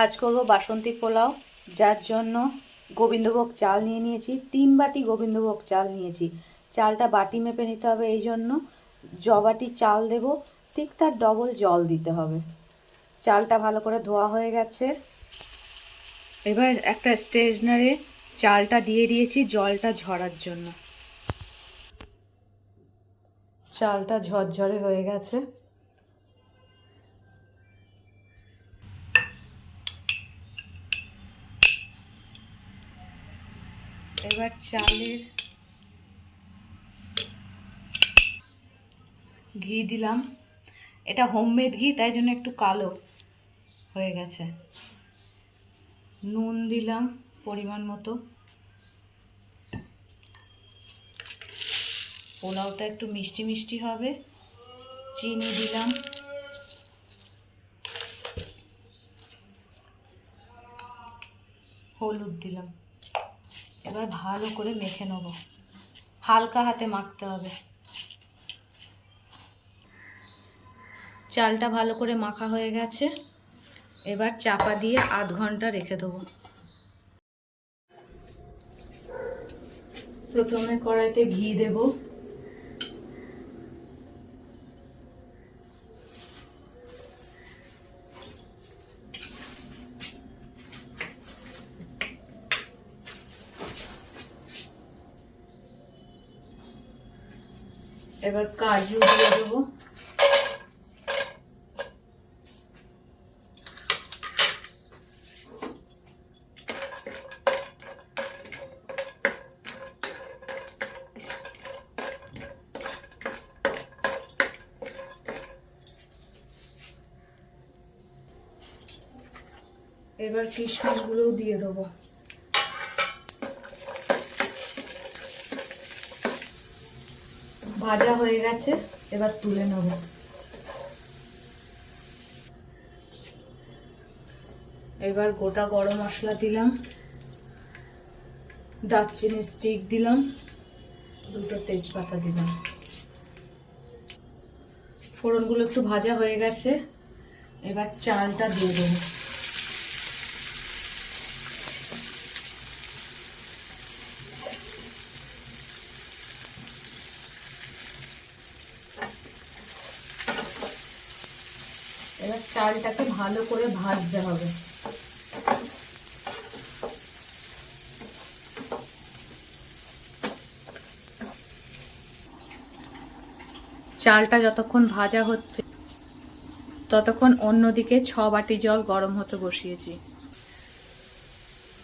আজ করব বাসন্তী পোলাও, যার জন্য গোবিন্দভোগ চাল নিয়ে নিয়েছি। 3 বাটি গোবিন্দভোগ চাল নিয়েছি। চালটা বাটি মেপে নিতে হবে, এই জন্য বাটি চাল দেব ঠিক তার ডবল জল দিতে হবে। চালটা ভালো করে ধোয়া হয়ে গেছে। এবার একটা স্ট্রেনারে চালটা দিয়ে দিয়েছি জলটা ঝরার জন্য। চালটা ঝরঝরে হয়ে গেছে। এবার চালের ঘি দিলাম। এটা হোমমেড ঘি, তাই জন্য একটু কালো হয়ে গেছে। নুন দিলাম পরিমাণ মতো। পোলাওটা একটু মিষ্টি মিষ্টি হবে। চিনি দিলাম। হলুদ দিলাম। এবার ভালো করে মেখে নেব, হালকা হাতে মাখতে হবে। চালটা ভালো করে মাখা হয়ে গেছে। এবার চাপা দিয়ে আধ ঘন্টা রেখে দেবো। প্রথমে কড়াইতে ঘি দেব। এবার কাজু দিয়ে দেবো। এবার কিশমিশগুলোও দিয়ে দেবো। ভাজা হয়ে গেছে, এবার তুলে নেব। এবার গোটা গরম মশলা দিলাম, দারচিনি স্টিক দিলাম, 2টো তেজপাতা দিলাম। ফোড়নগুলো একটু ভাজা হয়ে গেছে, এবার চালটা দিয়ে দেবো। এবার চালটাকে ভালো করে ভাজতে হবে। চালটা যতক্ষণ ভাজা হচ্ছে ততক্ষণ অন্যদিকে 6 বাটি জল গরম হতে বসিয়েছি।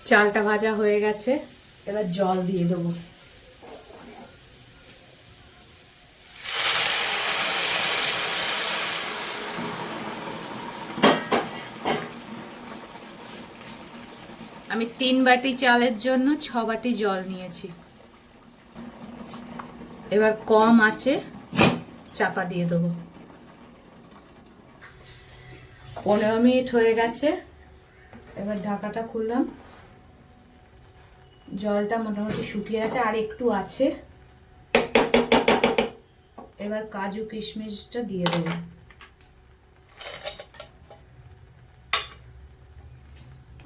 চালটা ভাজা হয়ে গেছে, এবার জল দিয়ে দেবো। আমি 3 বাটি চালের জন্য 6 বাটি জল নিয়েছি। এবার কম আঁচে চাপা দিয়ে দেবো। 15 মিনিট হয়ে গেছে। এবার ঢাকাটা খুললাম। জলটা মোটামুটি শুকিয়ে গেছে, আর একটু আছে। এবার কাজু কিশমিশটা দিয়ে দেবো।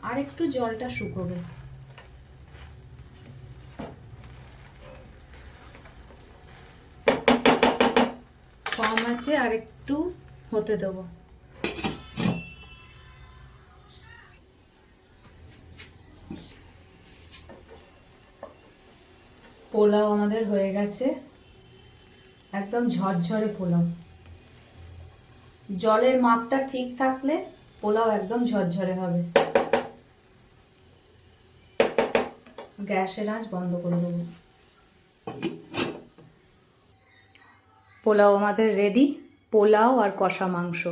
আর একটু জলটা শুকোবে। কম আছে, আর একটু হতে দেবো। পোলাও আমাদের হয়ে গেছে, একদম ঝরঝরে পোলাও। জলের মাপটা ঠিক থাকলে পোলাও একদম ঝরঝরে হবে। গ্যাসের আঁচ বন্ধ করে দেবো। পোলাও আমাদের রেডি। পোলাও আর কষা মাংস।